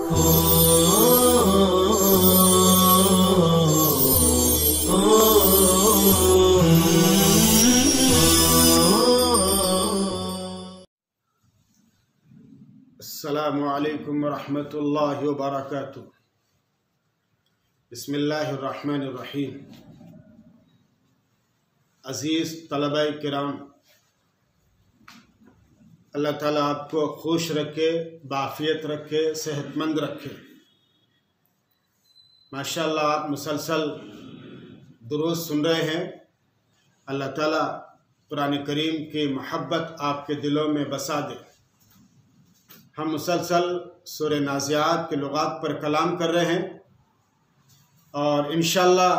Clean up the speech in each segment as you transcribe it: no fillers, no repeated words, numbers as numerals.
السلام علیکم ورحمۃ اللہ وبرکاتہ۔ بسم اللہ الرحمن الرحیم۔ عزیز طلبہ کرام، اللہ تعالیٰ آپ کو خوش رکھے، بعافیت رکھے، صحت مند رکھے۔ ماشاءاللہ آپ مسلسل دروس سن رہے ہیں۔ اللہ تعالیٰ قرآن کریم کی محبت آپ کے دلوں میں بسا دے۔ ہم مسلسل سورہ نازعات کے لغات پر کلام کر رہے ہیں اور انشاءاللہ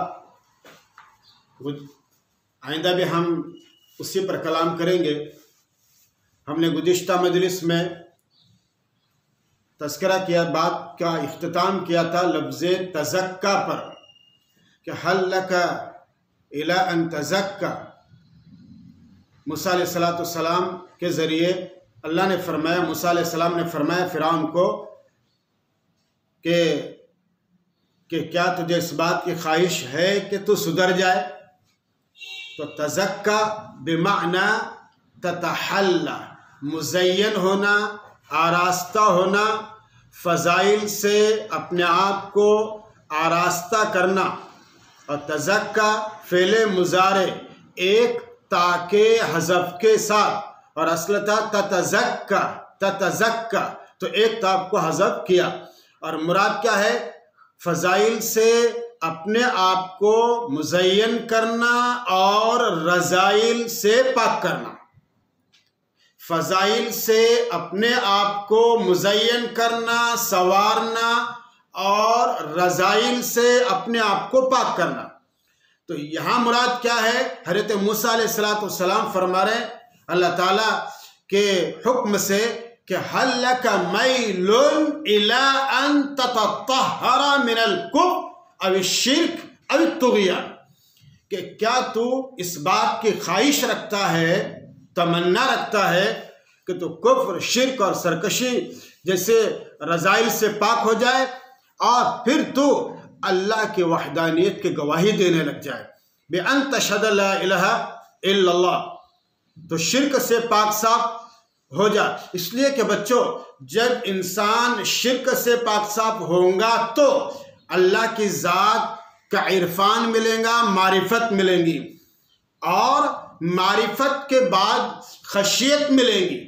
آئندہ بھی ہم اسی پر کلام کریں گے۔ ہم نے گزشتہ مجلس میں تذکرہ کیا، بات کا اختتام کیا تھا لفظ تزکا پر کہ حل لک الی ان تزکا۔ موسیٰ علیہ السلام کے ذریعے اللہ نے فرمایا، موسیٰ علیہ السلام نے فرمایا فرعون کو کہ کیا تجھے اس بات کی خواہش ہے کہ تو سدھر جائے؟ تو تزکا بمعنی تتحلی، مزین ہونا، آراستہ ہونا، فضائل سے اپنے آپ کو آراستہ کرنا۔ اور تزکا فعل مضارع ایک تا کے حذف کے ساتھ، اور اصل تھا تتزکا، تتزکا، تو ایک تا کو حذف کیا۔ اور مراد کیا ہے؟ فضائل سے اپنے آپ کو مزین کرنا اور رذائل سے پاک کرنا۔ فضائل سے اپنے آپ کو مزین کرنا، سنوارنا، اور رذائل سے اپنے آپ کو پاک کرنا۔ تو یہاں مراد کیا ہے؟ حضرت موسیٰ علیہ السلام فرما رہے ہیں اللہ تعالیٰ کے حکم سے کہ حل لک میل الی ان تتطہر من الکفر او الشرک او الطغیان، کہ کیا تو اس بات کی خواہش رکھتا ہے، تمنا رکھتا ہے کہ تو کفر، شرک اور سرکشی جیسے رذائل سے پاک ہو جائے اور پھر تو اللہ کی وحدانیت کی گواہی دینے لگ جائے، بِأَن تَشْهَدَ لَا إِلَهَ إِلَّا اللَّهُ، تو شرک سے پاک صاف ہو جا۔ اس لیے کہ بچوں، جب انسان شرک سے پاک صاف ہوگا تو اللہ کی ذات کا عرفان ملے گا، معرفت ملیں گی، اور معرفت کے بعد خشیت ملے گی۔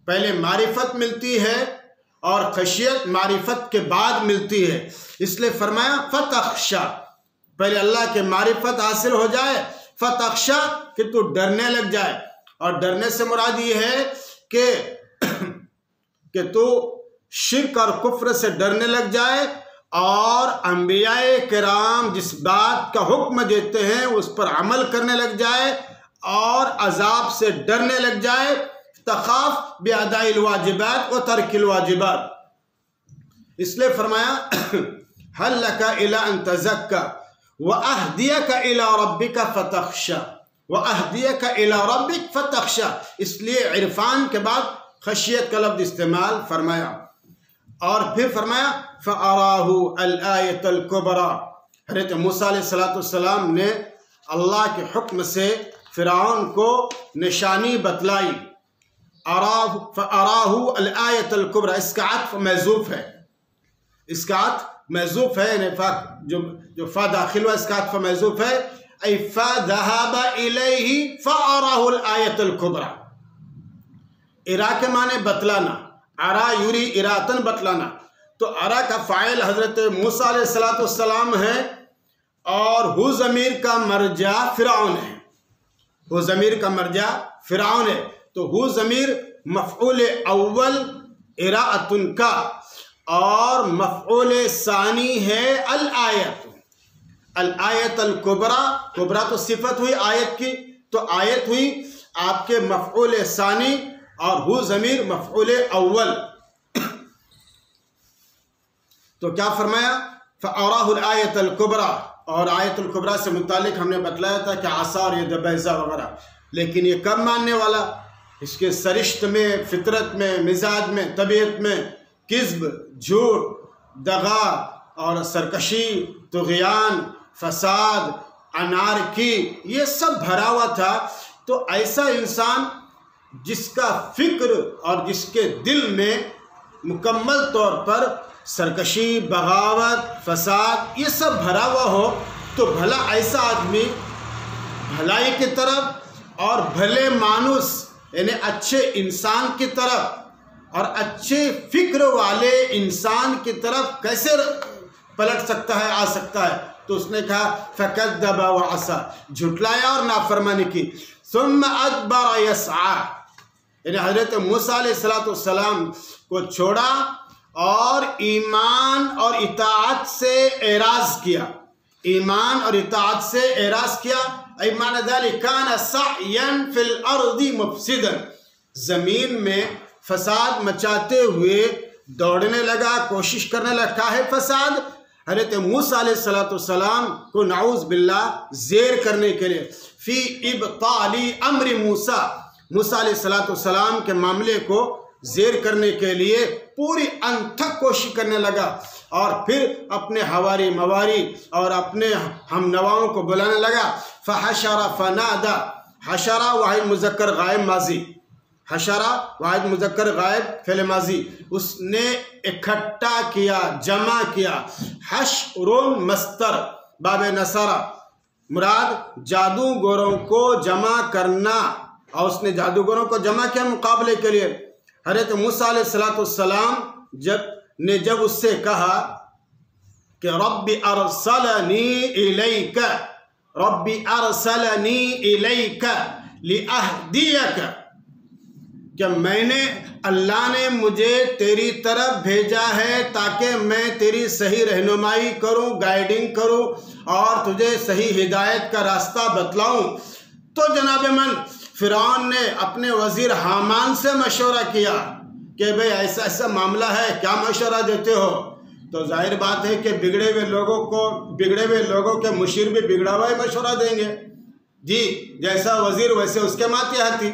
پہلے معرفت ملتی ہے اور خشیت معرفت کے بعد ملتی ہے۔ اس لیے فرمایا فتخشا، پہلے اللہ کے معرفت حاصل ہو جائے، فتخشا کہ تو ڈرنے لگ جائے۔ اور ڈرنے سے مراد یہ ہے کہ تو شرک اور کفر سے ڈرنے لگ جائے، اور انبیاء کرام جس بات کا حکم دیتے ہیں اس پر عمل کرنے لگ جائے، اور عذاب سے ڈرنے لگ جائے۔ تخاف بأداء الواجبات و ترک الواجبات، اس لیے فرمایا حل لک الی ان تزکا واہدیک الی ربک فتخشا، وَأَهْدِيَكَ إِلَىٰ رَبِّكَ فَتَخْشَىٰ، اس لیے عرفان کے بعد خشیت کا لفظ استعمال فرمایا۔ اور پھر فرمایا فَأَرَاهُ الْآيَةَ الْكُبْرَىٰ، حضرت موسیٰ علیہ السلام نے اللہ کے حکم سے فرعون کو نشانی بتلائی۔ فَأَرَاهُ الْآيَةَ الْكُبْرَىٰ، اس کا عطف محذوف ہے، اس کا عطف محذوف ہے، یعنی جو فا داخل ہوا اس کا عطف محذوف ہے، ای فَذَهَبَ إِلَيْهِ فَأَرَاهُ الْآيَةَ الْكُبْرَىٰ، ارا کے معنی بتلانا، ارا یوری اراتن بتلانا، تو ارا کا فاعل حضرت موسیٰ علیہ السلام ہے، اور ہو ضمیر کا مرجع فرعون ہے، ہو ضمیر کا مرجع فرعون ہے، تو ہو ضمیر مفعول اول اراءتن کا، اور مفعول ثانی ہے الآیت، الآیت الکبریٰ، کبریٰ تو صفت ہوئی آیت کی، تو آیت ہوئی آپ کے مفعول ثانی، اور ہو ضمیر مفعول اول۔ تو کیا فرمایا؟ فَأَرَاهُ الْآيَةَ الْكُبْرَىٰ، اور آیت الکبریٰ سے متعلق ہم نے بتلایا تھا کہ عصا اور ید بیضا وغیرہ، لیکن یہ کب ماننے والا؟ اس کے سرشت میں، فطرت میں، مزاج میں، طبیعت میں کذب، جھوٹ دغا اور سرکشی، طغیان، فساد، انارکی، یہ سب بھرا ہوا تھا۔ تو ایسا انسان جس کا فکر اور جس کے دل میں مکمل طور پر سرکشی، بغاوت، فساد یہ سب بھرا ہوا ہو، تو بھلا ایسا آدمی بھلائی کی طرف اور بھلے مانوس یعنی اچھے انسان کی طرف اور اچھے فکر والے انسان کی طرف کیسے پلٹ سکتا ہے، آ سکتا ہے؟ تو اس نے کہا فَكَذَّبَ وَعَصَىٰ، جھٹلایا اور نافرمانی کی۔ ثُمَّ أَدْبَرَ يَسْعَىٰ، یعنی حضرت موسیٰ علیہ السلام کو چھوڑا اور ایمان اور اطاعت سے اعراض کیا، ایمان اور اطاعت سے اعراض کیا۔ ایمان ذلك كان سعيا في الارض مفسدا، زمین میں فساد مچاتے ہوئے دوڑنے لگا، کوشش کرنے لگا۔ کیا ہے فساد؟ حضرت موسیٰ علیہ السلام کو نعوذ باللہ زیر کرنے کے لیے، فی ابطال امر موسیٰ، موسیٰ علیہ السلام کے معاملے کو زیر کرنے کے لیے پوری انتھک کوشش کرنے لگا، اور پھر اپنے حواری مواری اور اپنے ہم نواؤں کو بلانے لگا۔ فحشر فنادى، حشرہ واحد مذکر غائب ماضی، حشرہ واحد مذکر غائب فعل ماضی، اس نے اکٹھا کیا، جمع کیا۔ حشر مصدر باب نصرہ، مراد جادوگروں کو جمع کرنا، اور اس نے جادوگروں کو جمع کیا مقابلے کے لیے۔ حضرت موسیٰ علیہ السلام جب اس سے کہا کہ رب ارسلنی الیک، رب ارسلنی الیک لاہدیک، کہ اللہ نے مجھے تیری طرف بھیجا ہے تاکہ میں تیری صحیح رہنمائی کروں، گائیڈنگ کروں اور تجھے صحیح ہدایت کا راستہ بتلاؤں۔ تو جناب من فرعون نے اپنے وزیر حامان سے مشورہ کیا کہ بھئی ایسا ایسا معاملہ ہے، کیا مشورہ دیتے ہو؟ تو ظاہر بات ہے کہ بگڑے ہوئے لوگوں کے مشیر بھی بگڑا ہوا ہی مشورہ دیں گے۔ جی، جیسا وزیر ویسے اس کے ماتحتی،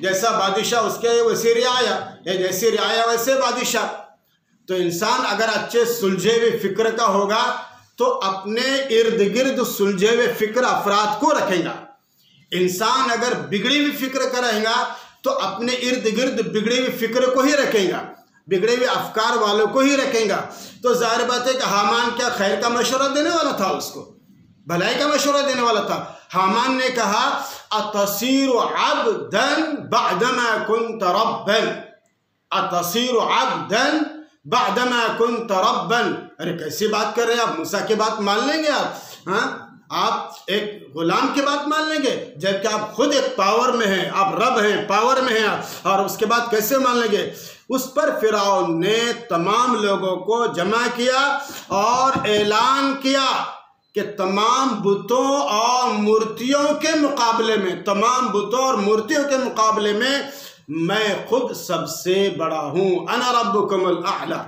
جیسا بادشاہ اس کے ویسے رعایا، یا جیسی رعایا ویسے بادشاہ۔ تو انسان اگر اچھے سلجھے ہوئے فکر کا ہوگا تو اپنے ارد گرد سلجھے ہوئے فکر افراد کو رکھے گا۔ انسان اگر بگڑی ہوئی فکر کا رہے گا تو اپنے ارد گرد بگڑی ہوئی فکر کو ہی رکھے گا، بگڑے ہوئے افکار والوں کو ہی رکھے گا۔ تو ظاہر بات ہے کہ حامان کیا خیر کا مشورہ دینے والا تھا، اس کو بھلائی کا مشورہ دینے والا تھا۔ حامان نے کہا اتصیر عبدا بعدما كنت ربا، اتصیر عبدا بعدما كنت ربا۔ ارے کیسی بات کر رہے ہیں آپ؟ موسیٰ کی بات مان لیں گے آپ؟ ہاں، آپ ایک غلام کی بات مان لیں گے جبکہ آپ خود ایک پاور میں ہیں، آپ رب ہیں، پاور میں ہیں، اور اس کے بعد کیسے مان لیں گے؟ اس پر فرعون نے تمام لوگوں کو جمع کیا اور اعلان کیا کہ تمام بتوں اور مورتیوں کے مقابلے میں، تمام بتوں اور مورتیوں کے مقابلے میں میں خود سب سے بڑا ہوں، انا ربکم الاعلی،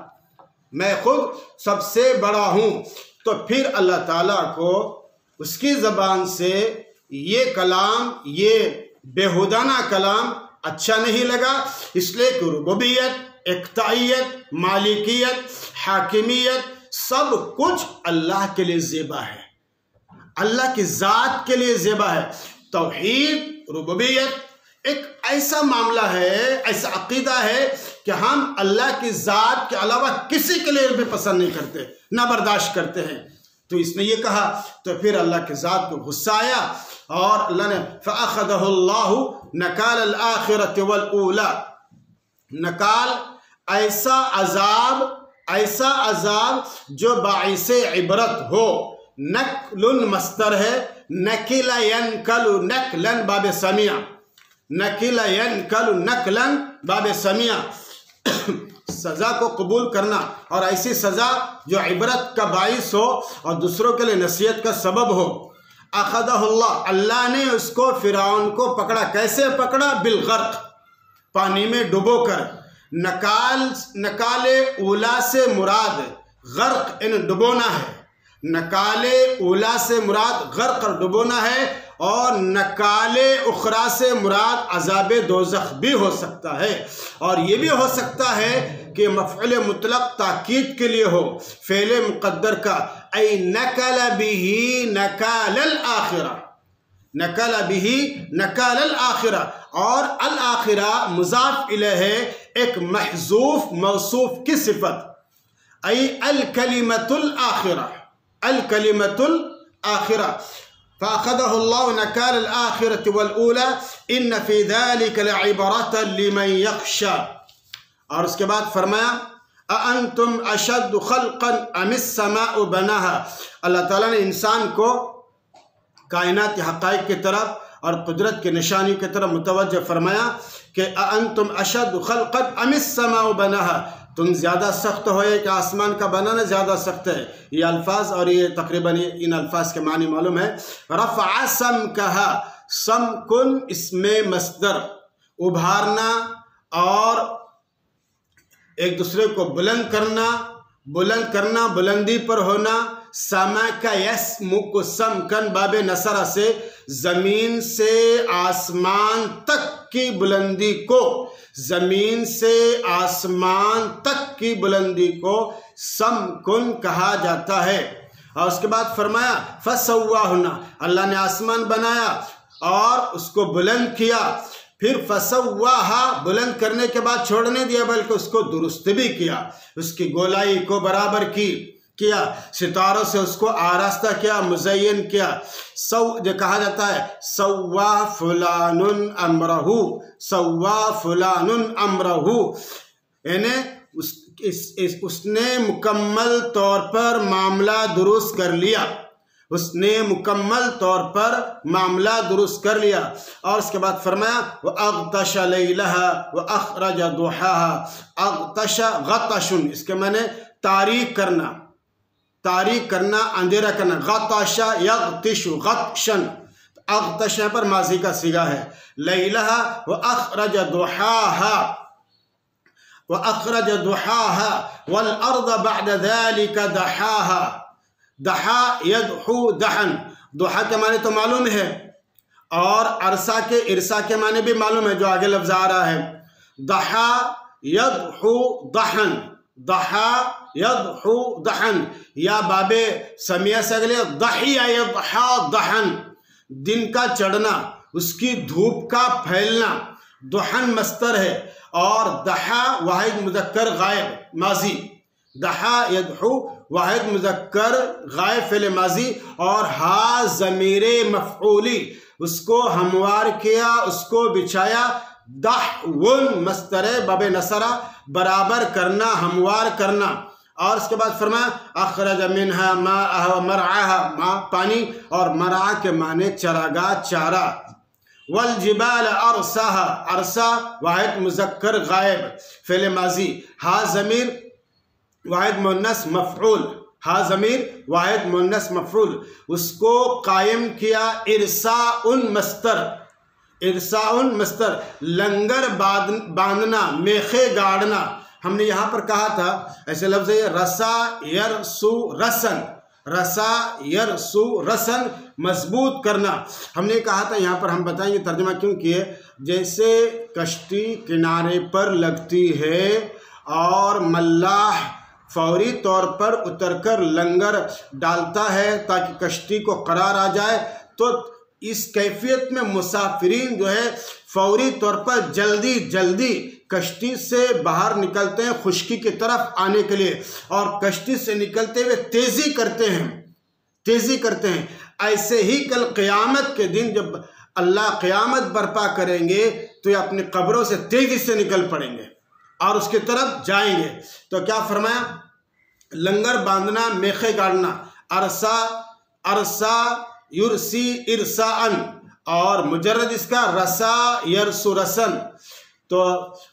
میں خود سب سے بڑا ہوں۔ تو پھر اللہ تعالیٰ کو اس کی زبان سے یہ کلام، یہ بےہودانہ کلام اچھا نہیں لگا، اس لیے کہ ربوبیت، اقتائیت، مالکیت، حاکمیت سب کچھ اللہ کے لیے زیبا ہے، اللہ کی ذات کے لیے زیبا ہے۔ توحید، ربوبیت ایک ایسا معاملہ ہے، ایسا عقیدہ ہے کہ ہم اللہ کی ذات کے علاوہ کسی کے لیے بھی پسند نہیں کرتے، نہ برداشت کرتے ہیں۔ تو اس نے یہ کہا تو پھر اللہ کی ذات کو غصہ آیا، اور اللہ نے فَأَخَذَهُ اللَّهُ نَكَالَ الْآخِرَةِ وَالْأُولَى، نکال ایسا عذاب جو باعث عبرت ہو۔ نقل مصدر ہے، نکل ینکل نقلا باب سمیع، نکل ینکل نقلا باب سمیع، سزا کو قبول کرنا، اور ایسی سزا جو عبرت کا باعث ہو اور دوسروں کے لیے نصیحت کا سبب ہو۔ اخذہ اللہ، اللہ نے اس کو، فرعون کو پکڑا۔ کیسے پکڑا؟ بالغرق، پانی میں ڈبو کر۔ نکال اولا سے مراد غرق ان ڈبونا ہے، نکال اولا سے مراد غرق اور ڈبونا ہے، اور نکال اخرى سے مراد عذاب دوزخ بھی ہو سکتا ہے، اور یہ بھی ہو سکتا ہے کہ مفعول مطلق تاکید کے لیے ہو فعل مقدر کا، ای نکل به نکال الآخرہ، نکل به نکال الآخرہ، اور الآخرہ مضاف الیہ ایک محذوف موصوف کی صفت، ای الکلمۃ الآخرہ، الکلمۃ الآخرہ، فأخذه الله نكال الآخرة والأولى إن في ذلك لعبرة لمن يخشى، اور اس کے بعد فرمایا أأنتم أشد خلقا أم السماء بناها، اللہ تعالیٰ نے انسان کو کائنات حقائق کی طرف اور قدرت کی نشانی کی طرف متوجہ فرمایا کہ أأنتم أشد خلقا أم السماء بناها، تم زیادہ سخت ہوئے کہ آسمان کا بنانا زیادہ سخت ہے۔ یہ الفاظ اور یہ تقریباً ان الفاظ کے معنی معلوم ہے۔ رفع سمکہا، سمکن اسم مصدر، ابھارنا اور ایک دوسرے کو بلند کرنا، بلندی پر ہونا۔ سمک یسمک سمکن باب نصرہ سے زمین سے آسمان تک کی بلندی کو، زمین سے آسمان تک کی بلندی کو سمکن کہا جاتا ہے۔ اور اس کے بعد فرمایا فسواہن، اللہ نے آسمان بنایا اور اس کو بلند کیا، پھر فسواہا، بلند کرنے کے بعد چھوڑنے دیا بلکہ اس کو درست بھی کیا، اس کی گولائی کو برابر کیا، ستاروں سے اس کو آراستہ کیا، مزین کیا۔ جو کہا جاتا ہے سوا فلان امرہ، سوا فلان امرہ، یعنی اس نے مکمل طور پر معاملہ درست کر لیا، اس نے مکمل طور پر معاملہ درست کر لیا۔ اور اس کے بعد فرمایا وَأَغْطَشَ لَيْلَهَا وَأَخْرَجَ ضُحَاهَا، اغتش غطشن، اس کے معنی تاریک کرنا، اندھیرا کرنا، غطش یغتش غطشن، اغتش پر ماضی کا صیغہ ہے۔ لیلہا وَأَخْرَجَ ضُحَاهَا، وَأَخْرَجَ ضُحَاهَا وَالْأَرْضَ بَعْدَ ذَلِكَ دَحَاهَا، دحا یدحو دحن، دحا کے معنی تو معلوم ہے اور ارسا کے معنی بھی معلوم ہے جو آگے لفظ آ رہا ہے، دحا یدحو دحن، دحا یدحو دحن، یا باب سمیہ سے اگلے ضحیہ یضحا دحن، دن کا چڑھنا، اس کی دھوپ کا پھیلنا، دحن مصدر ہے، اور دحا واحد مذکر غائب ماضی، دحا یدحو واحد مذکر غائب فعل ماضی، اور ہا ضمیر مفعولی، اس کو ہموار کیا، اس کو بچھایا، دحون مصدر باب نصرہ، برابر کرنا، ہموار کرنا۔ اور اس کے بعد فرمایا اخرج منہا ماءہا مرعاہا، ماء پانی، اور مرعا کے معنی چراگاہ، چارہ۔ والجبال ارساہا، ارسا واحد مذکر غائب فعل ماضی، ہا ضمیر واحد مؤنث مفعول، ہا ضمیر واحد مؤنث مفعول، اس کو قائم کیا، ارساء مصدر، ارساء مصدر، لنگر باندھنا، میخے گاڑنا۔ ہم نے یہاں پر کہا تھا ایسے لفظ ہے رسا یرسو رسن، رسا یرسو رسن، مضبوط کرنا۔ ہم نے کہا تھا یہاں پر ہم بتائیں گے ترجمہ کیوں کیے، جیسے کشتی کنارے پر لگتی ہے اور ملاح فوری طور پر اتر کر لنگر ڈالتا ہے تاکہ کشتی کو قرار آ جائے، تو اس کیفیت میں مسافرین جو ہے فوری طور پر جلدی کشتی سے باہر نکلتے ہیں خشکی کی طرف آنے کے لیے، اور کشتی سے نکلتے ہوئے تیزی کرتے ہیں۔ ایسے ہی کل قیامت کے دن جب اللہ قیامت برپا کریں گے تو یہ اپنی قبروں سے تیزی سے نکل پڑیں گے اور اس کی طرف جائیں گے۔ تو کیا فرمایا، لنگر باندھنا، میخے گاڑنا، ارسا یرسی ارساءن، اور مجرد اس کا رسا یرسو رسن۔ تو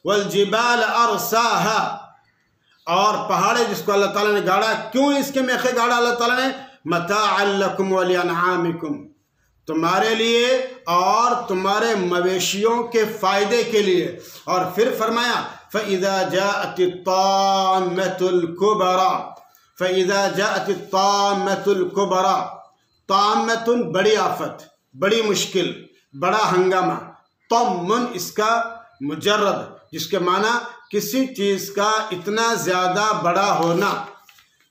والجبال ارساہا، اور پہاڑے جس کو اللہ تعالیٰ نے گاڑا، کیوں اس کے میخے گاڑا اللہ تعالیٰ نے؟ متاعا لکم ولانعامکم، تمہارے لیے اور تمہارے مویشیوں کے فائدے کے لیے۔ اور پھر فرمایا فَإِذَا جَاءَتِ الطَّامَّةُ الْكُبْرَى، فَإِذَا جَاءَتِ الطَّامَّةُ الْكُبْرَى، طامتن بڑی آفت، بڑی مشکل، بڑا ہنگامہ، طمن اس کا مجرد جس کے معنی کسی چیز کا اتنا زیادہ بڑا ہونا،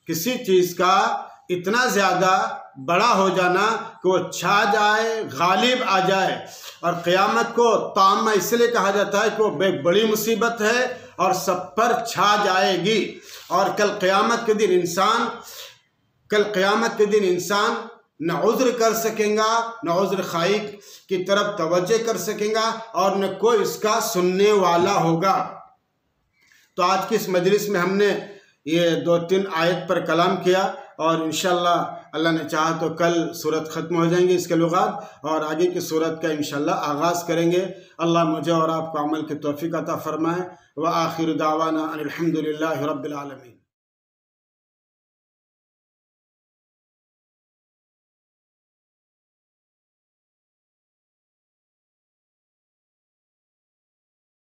کسی چیز کا اتنا زیادہ بڑا ہو جانا کہ وہ چھا جائے، غالب آ جائے۔ اور قیامت کو طامہ اس لیے کہا جاتا ہے کہ وہ ایک بڑی مصیبت ہے اور سب پر چھا جائے گی۔ اور کل قیامت کے دن انسان نہ عذر کر سکیں گا، نہ عذر خواہی کی طرف توجہ کر سکیں گا، اور نہ کوئی اس کا سننے والا ہوگا۔ تو آج کی اس مجلس میں ہم نے یہ 2-3 آیت پر کلام کیا، اور انشاءاللہ اللہ نے چاہا تو کل سورت ختم ہو جائیں گے اس کے لغات، اور آگے کی سورت کا انشاءاللہ آغاز کریں گے۔ اللہ مجھے اور آپ کو عمل کی توفیق عطا فرمائے۔ وآخر دعوانا ان الحمد للہ رب العالمین۔